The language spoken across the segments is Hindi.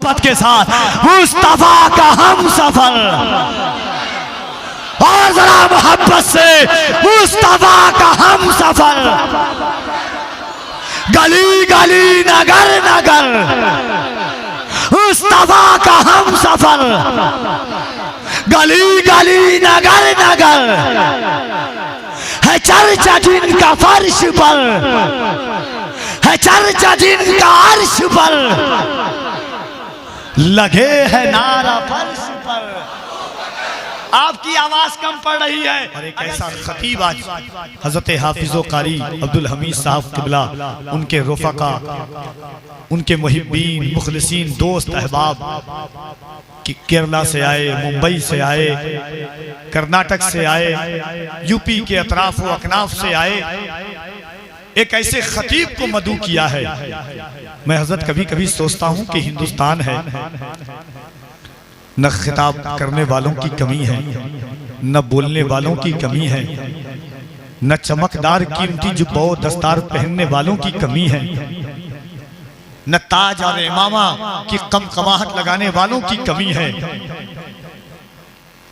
मोहब्बत के साथ मुस्तफा का हम सफर, और जरा मोहब्बत से मुस्तफा का हम सफर। गली गली नगर नगर मुस्तफा का हम सफर, गली गली नगर नगर है चर्चा जिनका फर्श पर, है चर्चा जिनका अर्श पर, लगे है नारा फर्श पर। आपकी आवाज कम पड़ रही है। और एक ऐसा खतीब आज हजरत हाफिज़ो कारी अब्दुल हमीद साहब किबला, उनके रफ़क़ा, उनके मुहिब्बीन, मुखलिसीन, दोस्त, अहबाब कि केरला से आए, मुंबई से आए, कर्नाटक से आए, यूपी के अतराफ व अकनाफ से आए, एक ऐसे खतीब को मदू किया है। मैं हजरत कभी कभी सोचता हूं कि हिंदुस्तान है, न खिताब करने वालों की कमी है, न बोलने वालों की कमी है, न चमकदार कीमती जुब्बा दस्तार पहनने वालों की कमी है, न ताज और इमामा की कमकमाहट लगाने वालों की कमी है।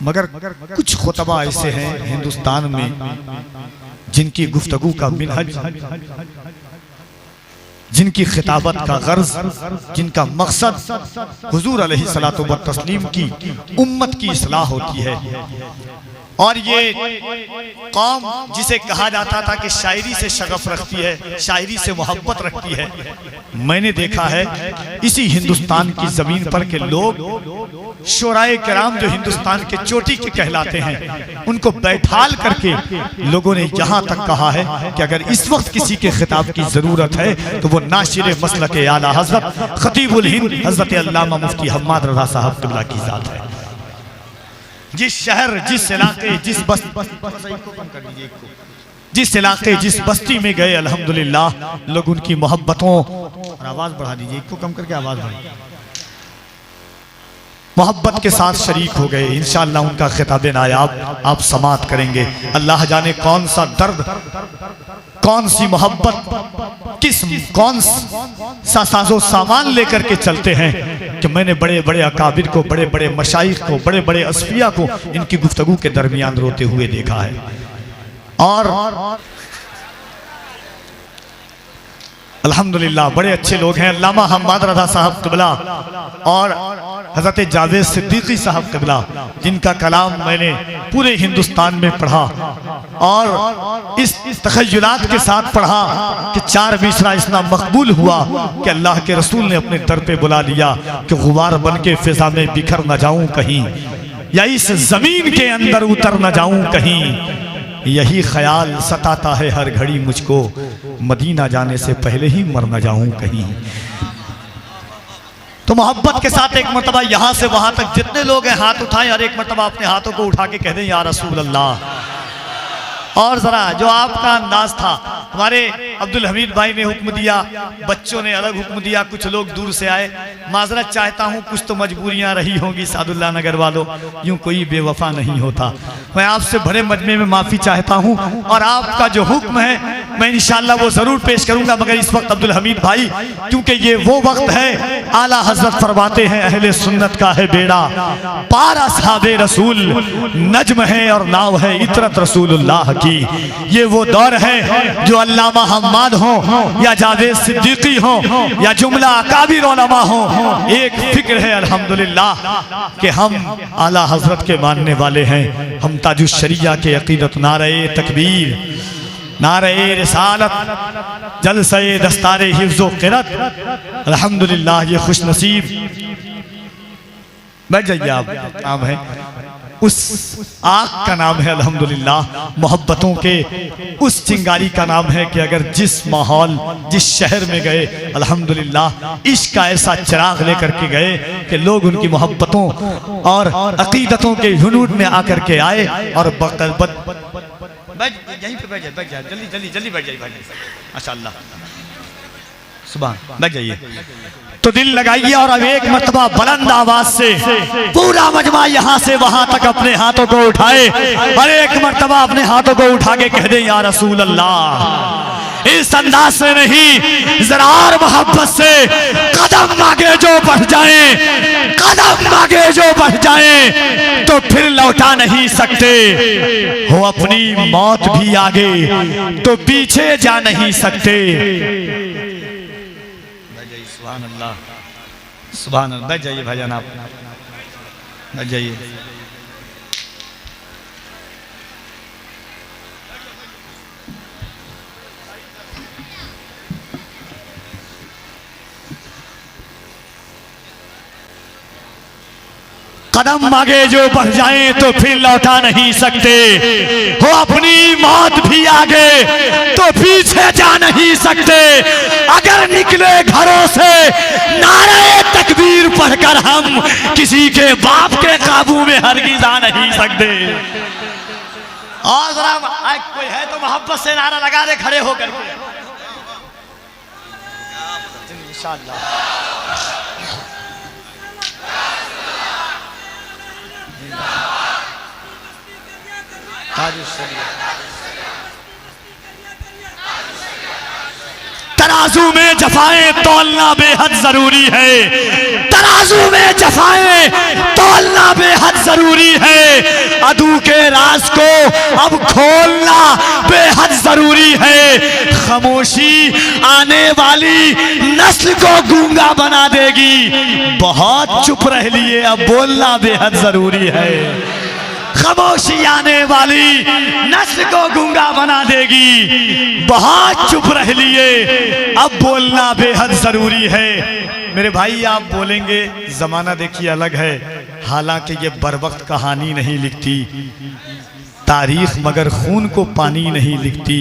मगर कुछ खुतबा ऐसे हैं हिंदुस्तान में जिनकी गुफ्तगू का मिनहज, जिनकी खिताबत का गर्ज, जिनका मकसद हुजूर अलैहिस्सलातु व तस्लीम की उम्मत की इस्लाह होती है। और ये कौम जिसे कहा जाता था कि शायरी से शगफ रखती है, शायरी से मोहब्बत रखती है, मैंने देखा है इसी हिंदुस्तान की जमीन पर के लोग शोराए किराम जो हिंदुस्तान के चोटी के कहलाते हैं, उनको बैठाल करके लोगों ने यहाँ तक कहा है कि अगर इस वक्त किसी के खिताब की जरूरत है तो वो नाशिर मसलक आला हजरत खतीबुल हिंद हजरत अल्लामा मुफ्ती हम्माद रज़ा साहब क़िबला की जात है। जिस शहर, जिस इलाके, जिस इलाके, जिस बस्ती में गए अल्हम्दुलिल्लाह लोग उनकी मोहब्बतों, और आवाज बढ़ा दीजिए, इसको कम करके आवाज बढ़ाइए, मोहब्बत के साथ शरीक हो गए। इंशाअल्लाह उनका खिताब नायाब आप समात करेंगे। अल्लाह जाने कौन सा दर्द, कौन सी मोहब्बत, कौन सा साजो सामान लेकर के चलते हैं कि मैंने बड़े बड़े अकाबिर को, बड़े बड़े मशाइख को, बड़े बड़े असफिया को इनकी गुफ्तगू के दरमियान रोते हुए देखा है। और अल्हम्दुलिल्लाह बड़े अच्छे लोग हैं अल्लामा हम्माद रज़ा साहब क़िबला और हज़रत जावेद सिद्दीकी साहब क़िबला, जिनका कलाम मैंने पूरे हिंदुस्तान में पढ़ा और इस तख़य्युलात के साथ पढ़ा कि 4 मिसरा इतना मकबूल हुआ कि अल्लाह के रसूल ने अपने दर पे बुला लिया कि गुबार बन के फिजा में बिखर न जाऊं कहीं, या इस जमीन के अंदर उतर न जाऊं कहीं, यही ख्याल सताता है हर घड़ी मुझको, मदीना जाने से पहले ही मर न जाऊं कहीं। तो मोहब्बत के साथ एक मर्तबा यहाँ से वहां तक जितने लोग हैं हाथ उठाएं और एक मर्तबा अपने हाथों को उठा के कह दें या रसूल अल्लाह। और जरा जो आपका अंदाज था, हमारे अब्दुल हमीद भाई ने हुक्म दिया, बच्चों ने अलग हुक्म दिया, कुछ लोग दूर से आए, माजरत चाहता हूँ, कुछ तो मजबूरियां रही होंगी सादुल्लाह नगर वालों, यूं कोई बेवफा नहीं होता। मैं आपसे बड़े मजमे में माफी चाहता हूँ और आपका जो हुक्म है मैं इंशाअल्लाह वो जरूर पेश करूंगा। मगर इस वक्त अब्दुल हमीद भाई, क्योंकि ये वो वक्त है, आला हजरत फरमाते हैं अहले सुन्नत का है बेड़ा, पार असहाबे रसूल नज्म है और नाव है इतरत रसूलुल्लाह की। ये वो दौर है जो अल्लामा हम्माद हो या जावेद सिद्दीकी हो या जुमला अकाबिर उलमा हो, एक फिक्र है अल्हम्दुलिल्लाह कि हम आला हजरत के मानने वाले हैं। हम ताजुश शरिया के अकीदत, नारे तकबीर, नारे रिसालत, जलसे दस्तारे हिफ्ज़ो क़िरत, अल्हम्दुलिल्लाह ये खुश नसीब। बैठ जाइए आप, काम है उस आग का नाम है अल्हम्दुलिल्लाह, मोहब्बतों के उस चिंगारी का नाम है कि अगर जिस माहौल, जिस शहर में गए अल्हम्दुलिल्लाह इश्क का ऐसा चिराग लेकर के गए कि लोग उनकी मोहब्बतों और अकीदतों के हुनूर में आकर के आए और यहीं पे बैठ जाए, जल्दी जल्दी जल्दी बैठ जाइए माशाअल्लाह, सुभान, बैठ जाइए। तो दिल लगाइए और अब एक मर्तबा बुलंद आवाज से पूरा मजमा यहाँ से वहां तक अपने हाथों को उठाए और एक मर्तबा अपने हाथों को उठा के कह दे या रसूल अल्लाह। इस अंदाज से नहीं, जरा और मोहब्बत से कदम आगे जो बढ़ जाए, कदम आगे जो बढ़ जाए तो फिर लौटा नहीं सकते। हो अपनी मौत भी आगे तो पीछे जा नहीं सकते। सुभान अल्लाह, सुभान अल्लाह। बैठ जाइए भाईजान, आप बैठ जाइए। कदम आगे जो बढ़ जाए तो फिर लौटा नहीं सकते। हो अपनी मौत भी आगे तो पीछे जा नहीं सकते। अगर निकले घरों से नारे तकबीर पढ़कर हम किसी के बाप के काबू में हरगिज आ नहीं सकते। और जरा कोई है तो मोहब्बत से नारा लगा दे खड़े होकर इंशाअल्लाह। तराजू में जफाएं तौलना बेहद जरूरी है। तराजू में जफाएं तौलना बेहद जरूरी है। अदू के राज को अब खोलना बेहद जरूरी है। खामोशी आने वाली नस्ल को गूंगा बना देगी। बहुत चुप रह लिए, अब बोलना बेहद जरूरी है। खामोशी आने वाली नस्ल को गूंगा बना देगी। बहुत चुप रह लिए, अब बोलना बेहद जरूरी है। मेरे भाई, आप बोलेंगे जमाना देखिए अलग है। हालांकि ये बरवक्त कहानी नहीं लिखती तारीख, मगर खून को पानी नहीं लिखती।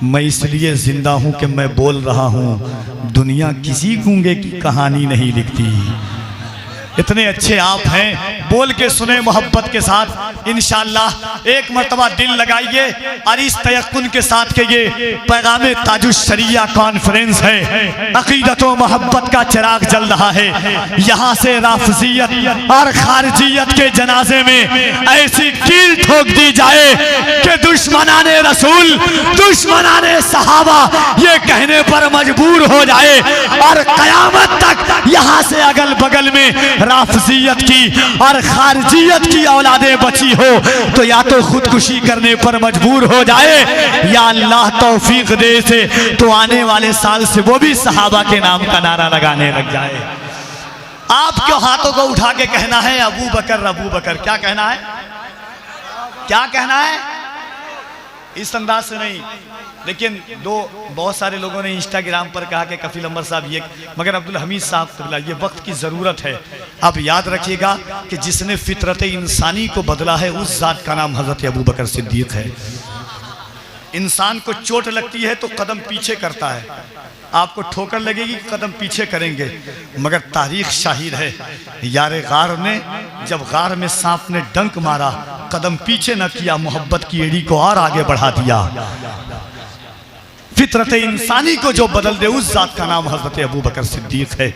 मैं इसलिए जिंदा हूं कि मैं बोल रहा हूं। दुनिया किसी गूंगे की कहानी नहीं लिखती। इतने अच्छे आप हैं, बोल के सुने मोहब्बत के साथ इंशाअल्लाह। एक मर्तबा दिल लगाइए और इस तयक्कुन के साथ के ये पैगामे ताजुश शरिया कॉन्फ्रेंस है। अकीदत व मोहब्बत का चिराग जल रहा है। यहाँ से राफजियत और खारजियत के जनाजे में ऐसी कील ठोक दी जाए कि दुश्मनाने रसूल, दुश्मनाने सहाबा ये कहने पर मजबूर हो जाए। और कयामत तक यहाँ से अगल बगल में राफजियत की और खारजियत की औलादें बची हो तो या तो खुदकुशी करने पर मजबूर हो जाए, या अल्लाह तौफीक दे से तो आने वाले साल से वो भी सहाबा के नाम का नारा लगाने लग जाए। आपके हाथों को उठा के कहना है अबू बकर, अबू बकर। क्या कहना है? क्या कहना है? इस अंदाज से नहीं, लेकिन बहुत सारे लोगों ने इंस्टाग्राम पर कहा कि कफील अमर साहब ये, मगर अब्दुल हमीद साहब ये वक्त की ज़रूरत है। आप याद रखिएगा कि जिसने फितरत इंसानी को बदला है उस ज़ात का नाम हज़रत अबू बकर सिद्दीक़ है। इंसान को चोट लगती है तो कदम पीछे करता है, आपको ठोकर लगेगी कदम पीछे करेंगे, मगर तारीख शाहिद है यारे गार ने जब गार में सांप ने डंक मारा कदम पीछे न किया, मोहब्बत की एड़ी को और आगे बढ़ा दिया। फितरत इंसानी को जो बदल दे उस जात का नाम हजरत अबू बकर सिद्दीक है।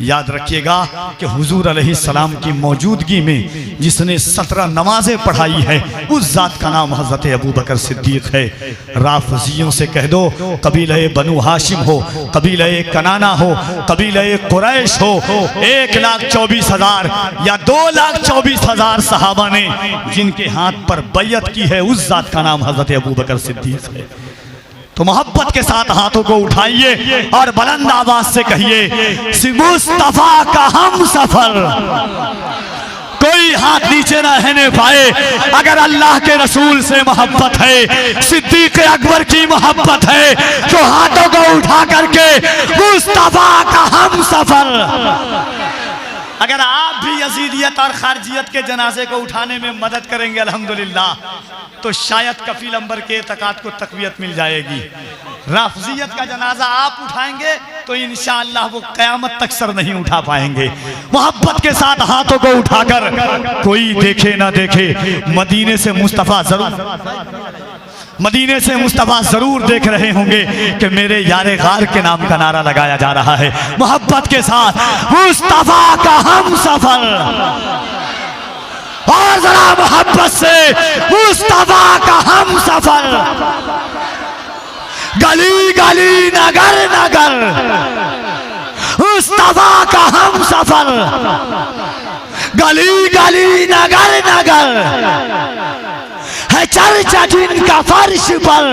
याद रखिएगा कि हुजूर अलैहिस्सलाम की मौजूदगी में जिसने 17 नमाजें पढ़ाई है उस जात का नाम हजरत अबू बकर सिद्दीक है। राफजियों से कह दो कबीले बनु हाशिम हो, कबीले कनाना हो, कबीले कुरैश हो, 1,24,000 या 2,24,000 सहाबा ने जिनके हाथ पर बैयत की है उस जात का नाम हजरत अबू बकर सिद्दीक है। तो मोहब्बत के साथ हाथों को उठाइए और बुलंद आवाज से कहिए मुस्तफा का हम सफर। कोई हाथ नीचे न रहने पाए। अगर अल्लाह के रसूल से मोहब्बत है, सिद्दीक अकबर की मोहब्बत है, तो हाथों को उठा करके मुस्तफा का हम सफर। अगर आप भी यजीदियत और खारजियत के जनाजे को उठाने में मदद करेंगे अल्हम्दुलिल्लाह, तो शायद कफील अंबर के एतकाद को तकवीयत मिल जाएगी। राफजियत का जनाजा आप उठाएंगे तो इंशाअल्लाह वो क़यामत तक सर नहीं उठा पाएंगे। मोहब्बत के साथ हाथों को उठाकर, कोई देखे ना देखे, मदीने से मुस्तफ़ा जरूर देख रहे होंगे कि मेरे यारे गार के नाम का नारा लगाया जा रहा है। मोहब्बत के साथ मुस्तफा का हम सफर, और जरा मोहब्बत से मुस्तफा का हम सफर। गली गली नगर नगर मुस्तफा का हम सफर, गली गली नगर नगर है चर्चा जिनका फर्श पर,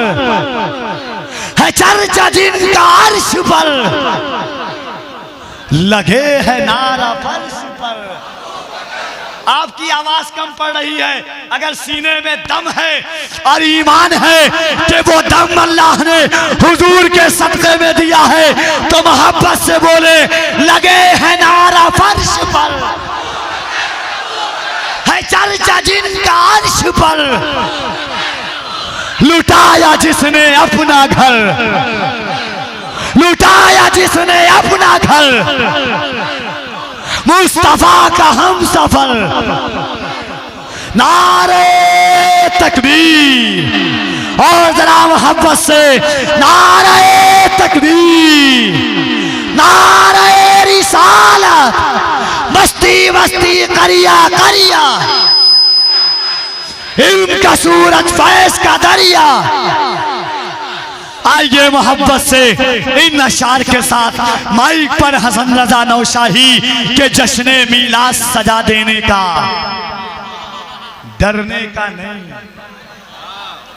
है चर्चा जिनका अर्श पर, लगे है नारा फर्श पर। आपकी आवाज कम पड़ रही है, अगर सीने में दम है और ईमान है कि वो दम अल्लाह ने हुजूर के सदक़े में दिया है, तो मोहब्बत से बोले लगे है नारा फर्श पर, है चर्चा जिनका अर्श पर, लुटाया जिसने अपना घर, लुटाया जिसने अपना घर, मुस्तफा का हम सफर। नारे तकबीर और जरा मोहब्बत से नारे तकबीर, नारे रिसालत, बस्ती बस्ती करिया करिया, इल्म का सूरज फैज़ का दरिया। आइए मोहब्बत से इन अशार के साथ माइक पर हसन रजा नौशाही के जश्न मीलाद सजा देने का, डरने का नहीं।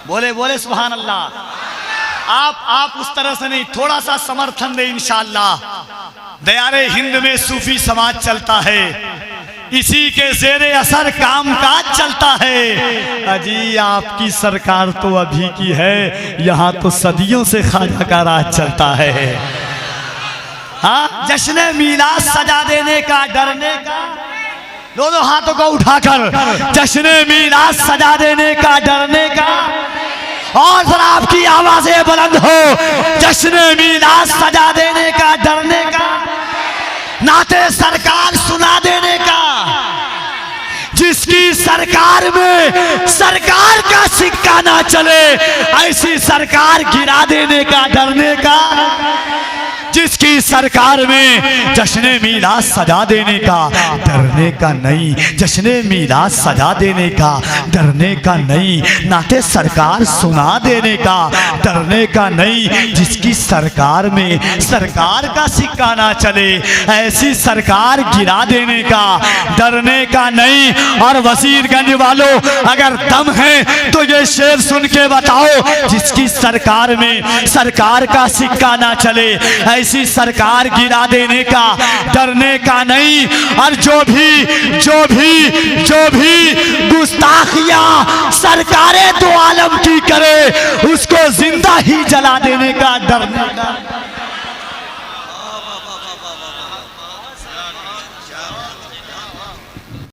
बोले बोले सुभान अल्लाह। आप उस तरह से नहीं, थोड़ा सा समर्थन दे इंशाअल्लाह। दयारे हिंद में सूफी समाज चलता है, इसी के जेरे असर काम काज चलता है। अजी आपकी सरकार तो अभी की है, यहाँ तो सदियों से ख्वाजा का राज चलता है। हाँ, जश्न मीलाद सजा देने का, डरने का, दोनों हाथों को उठाकर जश्न मीलाद सजा देने का, डरने का। और जरा आपकी आवाजें बुलंद हो, जश्न मीलाद सजा देने का, डरने का, नाते सरकार सुना देने का। जिसकी सरकार में सरकार का सिक्का ना चले, ऐसी सरकार गिरा देने का, डरने का। जिसकी सरकार में जश्न मीलाद सजा देने का, डरने का नहीं। जश्न मीलाद सजा देने का, डरने का नहीं। नाते सरकार सुना देने का, डरने का नहीं। जिसकी सरकार में सरकार का सिक्का ना चले, ऐसी सरकार गिरा देने का, डरने का नहीं। और वजीरगंज वालों, अगर दम है तो ये शेर सुन के बताओ, जिसकी सरकार में सरकार का सिक्का ना चले, ऐसी सरकार गिरा देने का, डरने का नहीं। और जो भी गुस्ताखियां सरकारें दो आलम की करे, उसको जिंदा ही जला देने का, डरने का।